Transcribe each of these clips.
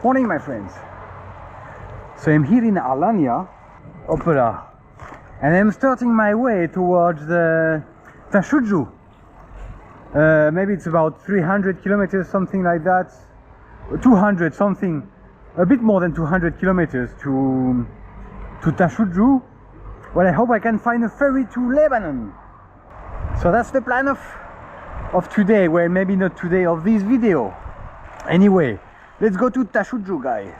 Morning, my friends. So I'm here in Alanya, Opera, and I'm starting my way towards the Tashuju. Maybe it's about 300 kilometers, something like that. 200 something, a bit more than 200 kilometers to Tashuju. Well, I hope I can find a ferry to Lebanon. So that's the plan of today, well, maybe not today of this video. Anyway, let's go to Tashuju, guys.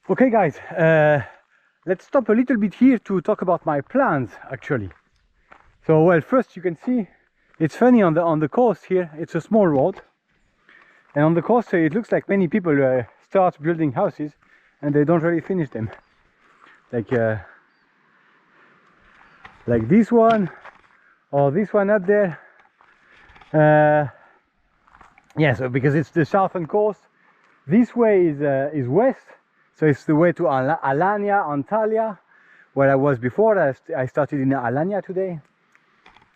Okay, guys, let's stop a little bit here to talk about my plans, actually. So, well, first you can see it's funny on the coast here. It's a small road, and on the coast it looks like many people start building houses and they don't really finish them. Like this one or this one up there. Yeah, so because it's the southern coast, this way is west, so it's the way to Alanya, Antalya, where I was before. I started in Alanya today,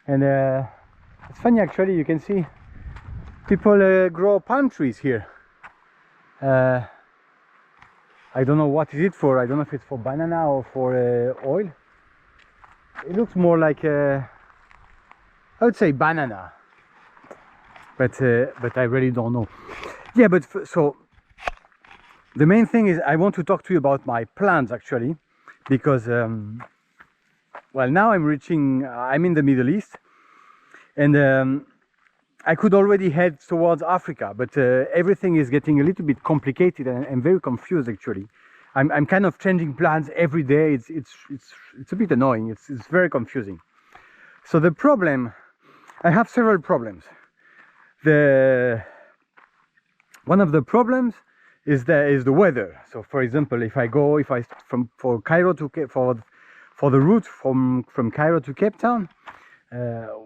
and it's funny actually. You can see people grow palm trees here. I don't know what is it for. I don't know if it's for banana or for oil. It looks more like I would say banana, but I really don't know. Yeah, but so the main thing is I want to talk to you about my plans, actually, because well, now I'm in the Middle East, and I could already head towards Africa, but everything is getting a little bit complicated, and I'm very confused, actually. I'm kind of changing plans every day. It's a bit annoying. It's very confusing. So the problem, I have several problems. One of the problems is the weather. So, for example, for Cairo to for the route from Cairo to Cape Town,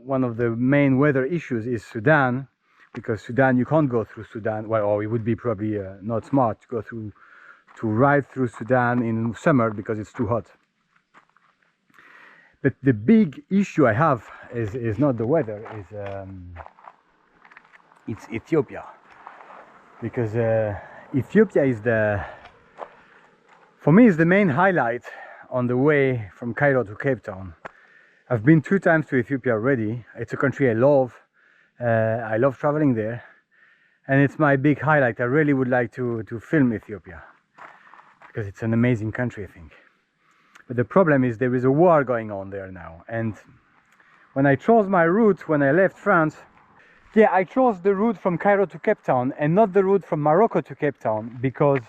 one of the main weather issues is Sudan, because Sudan, you can't go through Sudan. Well, or it would be probably not smart to go to ride through Sudan in summer because it's too hot. But the big issue I have is not the weather, it's Ethiopia, because Ethiopia for me is the main highlight on the way from Cairo to Cape Town. I've been 2 times to Ethiopia already. It's a country I love. I love traveling there, and it's my big highlight. I really would like to film Ethiopia because it's an amazing country, I think. But the problem is there is a war going on there now, and when I chose my route when I left France, yeah, I chose the route from Cairo to Cape Town and not the route from Morocco to Cape Town, because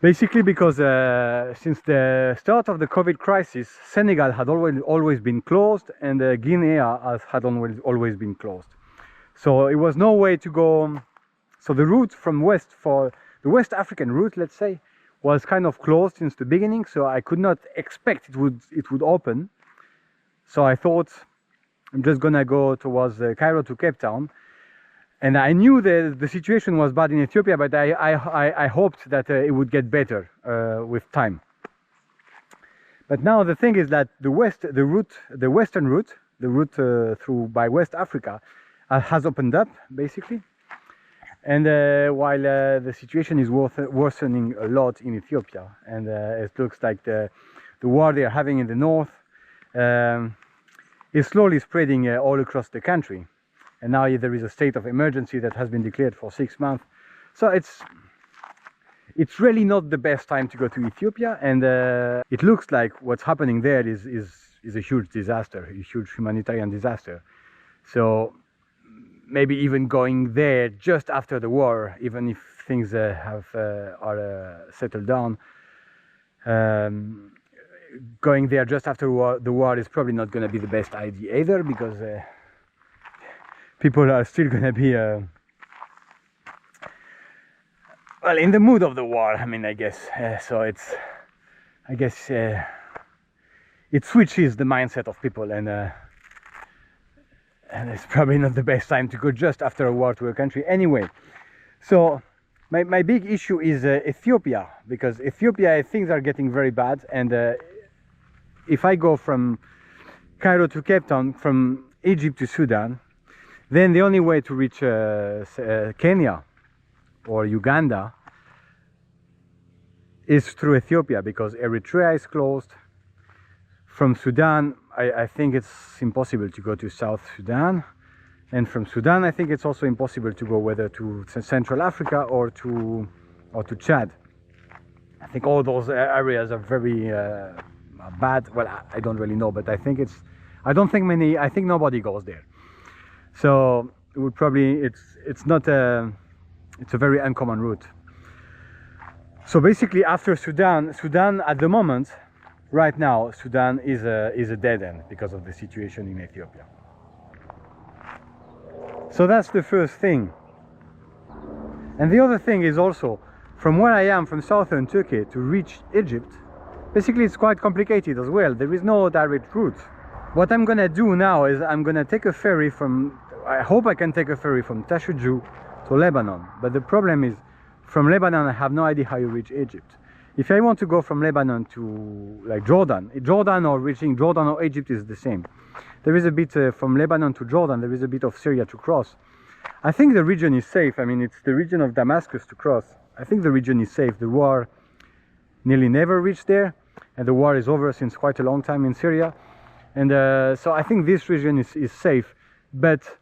basically because since the start of the COVID crisis, Senegal had always been closed, and Guinea had always been closed. So it was no way to go. So the route from west, for the West African route, let's say, was kind of closed since the beginning. So I could not expect it would open. So I thought I'm just gonna go towards Cairo to Cape Town. And I knew that the situation was bad in Ethiopia, but I hoped that it would get better with time. But now the thing is that the western route, the route through by West Africa, has opened up basically. And while the situation is worsening a lot in Ethiopia, and it looks like the war they are having in the north is slowly spreading all across the country. And now there is a state of emergency that has been declared for 6 months. So it's really not the best time to go to Ethiopia, and it looks like what's happening there is a huge disaster, a huge humanitarian disaster. So maybe even going there just after the war, even if things are settled down, going there just after the war is probably not going to be the best idea either, because people are still going to be well, in the mood of the war. I mean, I guess so. It switches the mindset of people, and it's probably not the best time to go just after a war to a country. Anyway, so my big issue is Ethiopia, because Ethiopia, things are getting very bad, and if I go from Cairo to Cape Town, from Egypt to Sudan, then the only way to reach Kenya or Uganda is through Ethiopia, because Eritrea is closed. From Sudan, I think it's impossible to go to South Sudan. And from Sudan, I think it's also impossible to go whether to Central Africa or to Chad. I think all those areas are very bad. Well, I don't really know, but I think I think nobody goes there. So it would probably, it's a very uncommon route. So basically, after Sudan at the moment, right now, Sudan is a dead end because of the situation in Ethiopia. So that's the first thing. And the other thing is also, from where I am, from southern Turkey to reach Egypt, basically it's quite complicated as well. There is no direct route. What I'm gonna do now is I'm gonna take a ferry I hope I can take a ferry from Tashuju to Lebanon. But the problem is, from Lebanon I have no idea how you reach Egypt. If I want to go from Lebanon to like Jordan or reaching Jordan or Egypt is the same. There is a bit from Lebanon to Jordan, there is a bit of Syria to cross. I think the region is safe. I mean, it's the region of Damascus to cross. I think the region is safe. The war nearly never reached there, and the war is over since quite a long time in Syria. And so I think this region is safe, but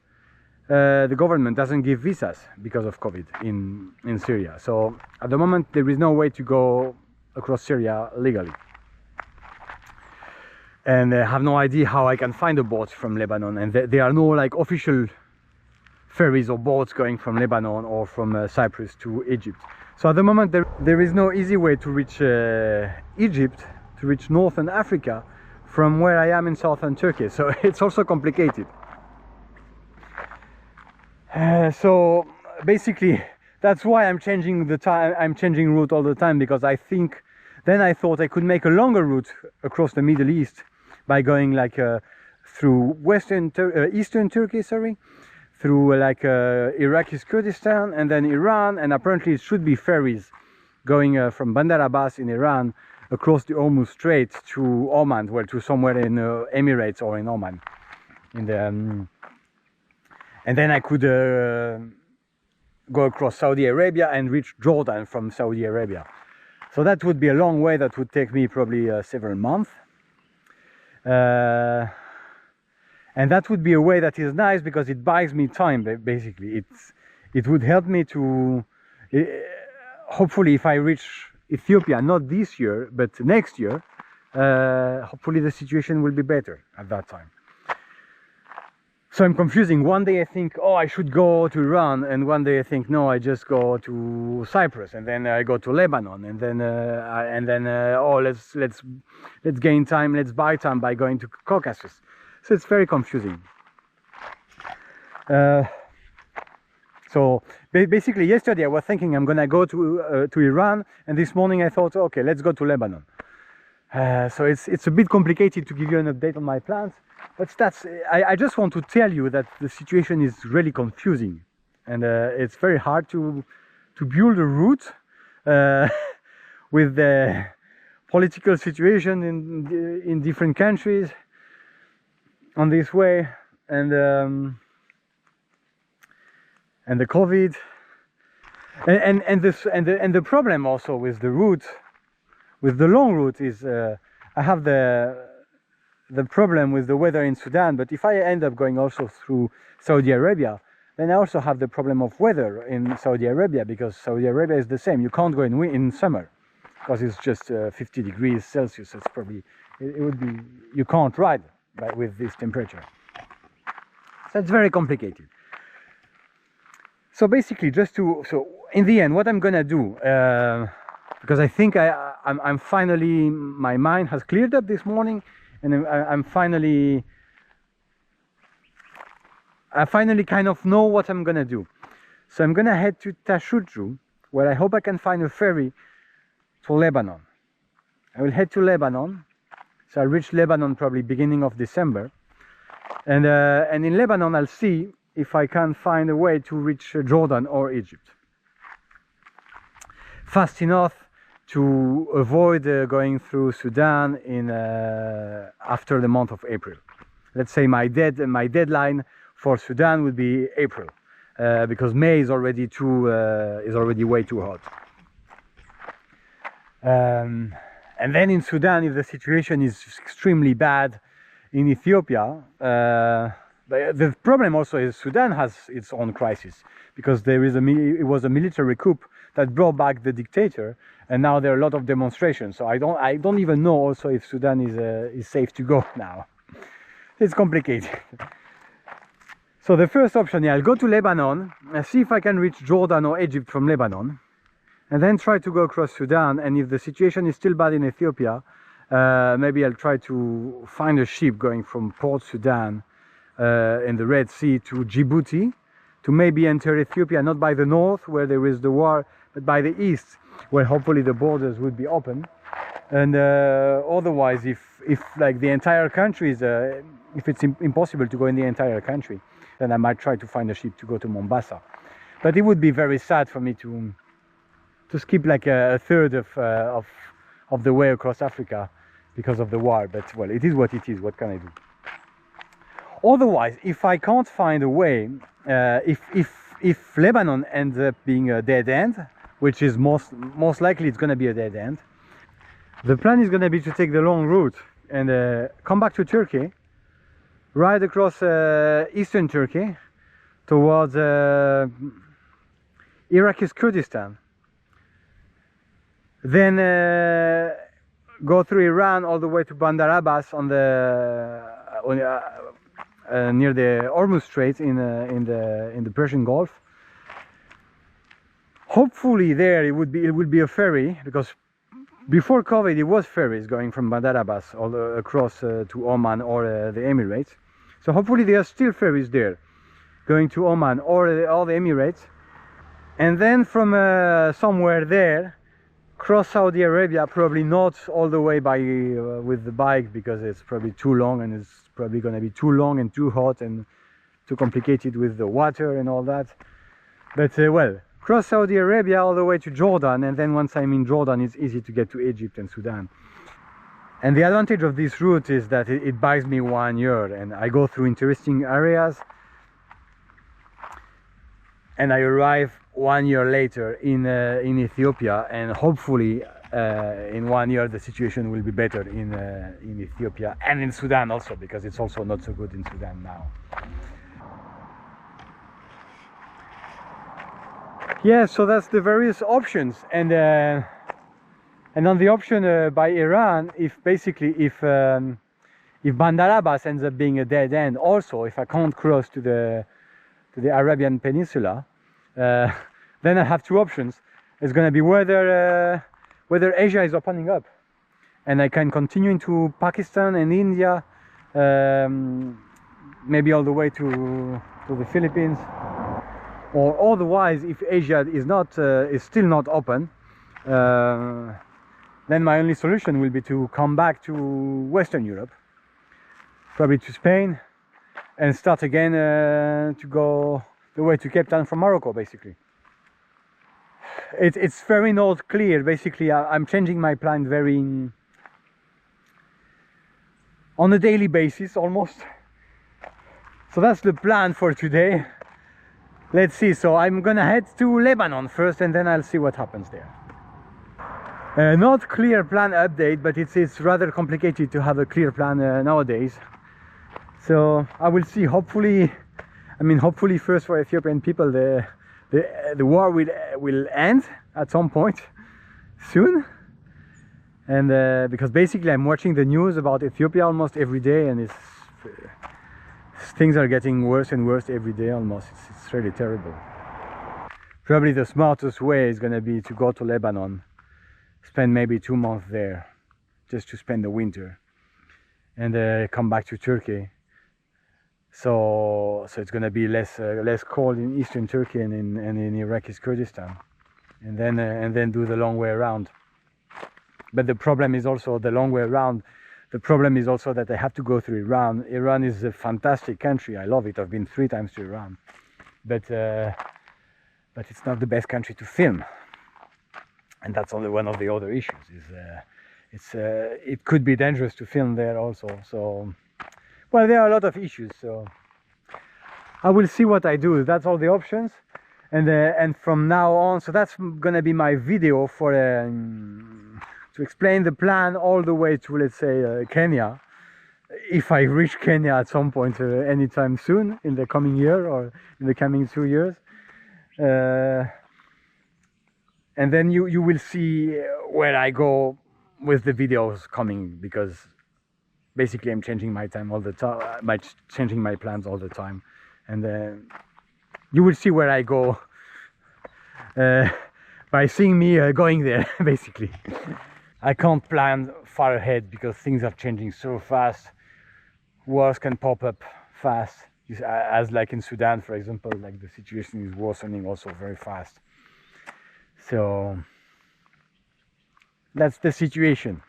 the government doesn't give visas because of COVID in Syria. So at the moment there is no way to go across Syria legally. And I have no idea how I can find a boat from Lebanon, and there are no like official ferries or boats going from Lebanon or from Cyprus to Egypt. So at the moment there is no easy way to reach Egypt, to reach northern Africa from where I am in southern Turkey. So it's also complicated. So basically that's why I'm changing route all the time, because I thought I could make a longer route across the Middle East by going like through eastern Turkey, through like Iraqi Kurdistan and then Iran, and apparently it should be ferries going from Bandar Abbas in Iran across the Hormuz Strait to Oman, well, to somewhere in Emirates or in Oman. And then I could go across Saudi Arabia and reach Jordan from Saudi Arabia. So that would be a long way. That would take me probably several months. And that would be a way that is nice because it buys me time, basically. It would help me to, hopefully if I reach Ethiopia, not this year, but next year, hopefully the situation will be better at that time. So I'm confusing. One day I think, oh, I should go to Iran, and one day I think, no, I just go to Cyprus, and then I go to Lebanon, and then oh, let's gain time, let's buy time by going to Caucasus. So it's very confusing. So basically, yesterday I was thinking I'm gonna go to Iran, and this morning I thought, okay, let's go to Lebanon. So it's a bit complicated to give you an update on my plans. But I just want to tell you that the situation is really confusing, and it's very hard to build a route with the political situation in different countries on this way, and the COVID, and the problem also with the route, with the long route, is I have the problem with the weather in Sudan, but if I end up going also through Saudi Arabia, then I also have the problem of weather in Saudi Arabia, because Saudi Arabia is the same. You can't go in summer because it's just 50 degrees Celsius. It's probably, it would be, you can't ride with this temperature. So it's very complicated. So basically, so in the end, what I'm gonna do, because I think I'm finally, my mind has cleared up this morning, and I finally kind of know what I'm gonna do. So I'm gonna head to Tashuju, where I hope I can find a ferry to Lebanon. I will head to Lebanon. So I'll reach Lebanon probably beginning of December. And in Lebanon, I'll see if I can find a way to reach Jordan or Egypt fast enough to avoid going through Sudan after the month of April. let's say my deadline for Sudan would be April, because May is already way too hot. And then in Sudan, if the situation is extremely bad, in Ethiopia, the problem also is Sudan has its own crisis, because it was a military coup that brought back the dictator, and now there are a lot of demonstrations. So I don't even know also if Sudan is safe to go now. It's complicated. So the first option, yeah, I'll go to Lebanon and see if I can reach Jordan or Egypt from Lebanon, and then try to go across Sudan. And if the situation is still bad in Ethiopia, maybe I'll try to find a ship going from Port Sudan in the Red Sea to Djibouti, to maybe enter Ethiopia, not by the north where there is the war, but by the east, where hopefully the borders would be open. And otherwise, if like the entire country is, if it's impossible to go in the entire country, then I might try to find a ship to go to Mombasa. But it would be very sad for me to skip like a third of the way across Africa because of the war. But well, it is what it is. What can I do? Otherwise, if I can't find a way, if Lebanon ends up being a dead end, which is most likely it's going to be a dead end, the plan is going to be to take the long route and come back to Turkey, ride across eastern Turkey towards Iraqi Kurdistan, then go through Iran all the way to Bandar Abbas on near the Hormuz Strait in the Persian Gulf. Hopefully there it will be a ferry, because before COVID it was ferries going from Bandar Abbas all across to Oman or the Emirates. So hopefully there are still ferries there going to Oman or the Emirates, and then from somewhere there cross Saudi Arabia, probably not all the way by with the bike, because it's probably too long, and it's probably going to be too long and too hot and too complicated with the water and all that. But well, cross Saudi Arabia all the way to Jordan, and then once I'm in Jordan it's easy to get to Egypt and Sudan. And the advantage of this route is that it buys me 1 year, and I go through interesting areas, and I arrive 1 year later in Ethiopia, and hopefully in 1 year the situation will be better in Ethiopia and in Sudan also, because it's also not so good in Sudan now. Yeah, so that's the various options, and on the option by Iran, if Bandar Abbas ends up being a dead end, also if I can't cross to the Arabian Peninsula, then I have two options. It's going to be whether Asia is opening up, and I can continue into Pakistan and India, maybe all the way to the Philippines. Or otherwise, if Asia is still not open, then my only solution will be to come back to Western Europe, probably to Spain, and start again to go the way to Cape Town from Morocco, basically. It's very not clear. Basically, I'm changing my plan on a daily basis almost. So that's the plan for today. Let's see. So I'm gonna head to Lebanon first, and then I'll see what happens there. Not clear plan update, but it's rather complicated to have a clear plan nowadays. So I will see. Hopefully first for Ethiopian people the war will end at some point soon, and because basically I'm watching the news about Ethiopia almost every day, and things are getting worse and worse every day almost. It's really terrible. Probably the smartest way is going to be to go to Lebanon, spend maybe 2 months there, just to spend the winter, and come back to Turkey. So it's going to be less cold in eastern Turkey and in Iraqi Kurdistan, and then do the long way around. But the problem is also the long way around. The problem is also that I have to go through Iran. Iran is a fantastic country. I love it. I've been 3 times to Iran, but it's not the best country to film, and that's only one of the other issues. It could be dangerous to film there also. So, Well, there are a lot of issues, so I will see what I do. That's all the options, and from now on, so that's gonna be my video for to explain the plan all the way to, let's say, Kenya, if I reach Kenya at some point anytime soon in the coming year or in the coming 2 years. And then you will see where I go with the videos coming, because basically I'm changing my time all the time, changing my plans all the time, and you will see where I go by seeing me going there. Basically, I can't plan far ahead because things are changing so fast. Wars can pop up fast, as like in Sudan, for example. Like the situation is worsening also very fast. So that's the situation.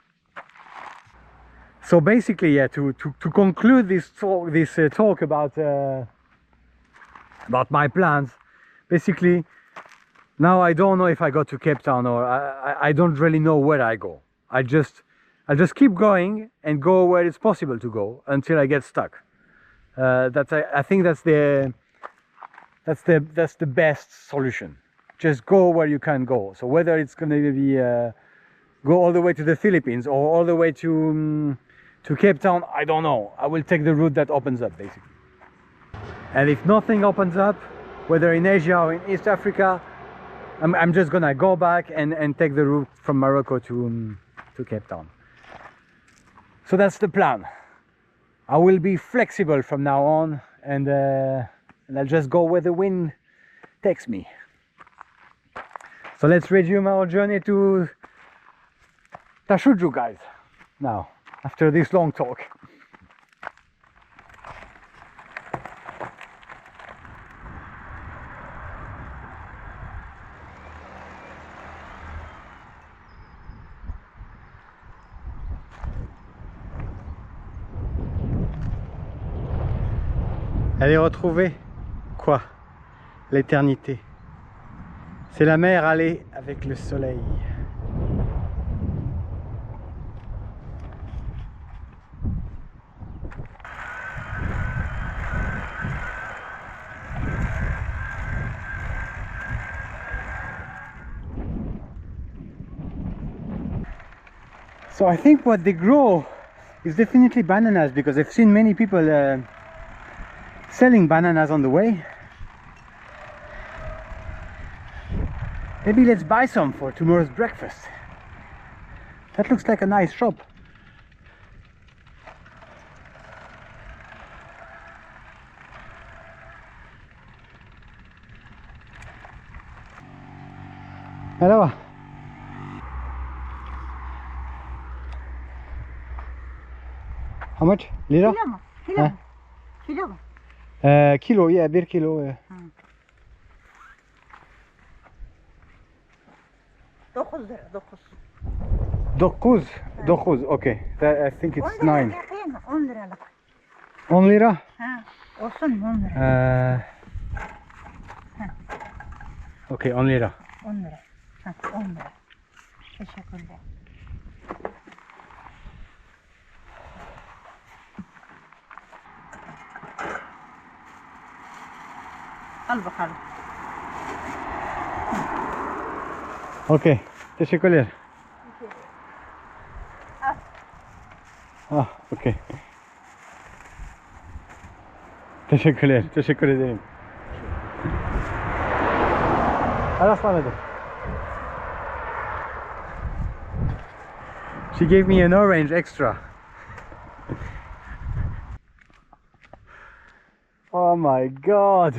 So basically, yeah, to conclude this talk about my plans, basically, now I don't know if I go to Cape Town, or I don't really know where I go. I'll just keep going and go where it's possible to go until I get stuck. I think that's the best solution. Just go where you can go. So whether it's going to be go all the way to the Philippines or all the way to Cape Town, I don't know. I will take the route that opens up, basically. And if nothing opens up, whether in Asia or in East Africa, I'm just gonna go back and take the route from Morocco to Cape Town. So that's the plan. I will be flexible from now on, and I'll just go where the wind takes me. So let's resume our journey to Tashuju, guys, now, after this long talk. Allez retrouver quoi? L'éternité. C'est la mer aller avec le soleil. So I think what they grow is definitely bananas, because I've seen many people selling bananas on the way. Maybe let's buy some for tomorrow's breakfast. That looks like a nice shop. Hello. How much? Lira? Kilo. Kilo. Kilo, yeah, 1 kilo. 9, okay. I think it's 9. 1 lira? Okay, 1 lira. Teşekkürler. Al bakalım. Okay, teşekkürler. Ah, okay. Teşekkürler, teşekkür ederim. Allah'a ısmarladık. She gave me an orange extra. Oh my god.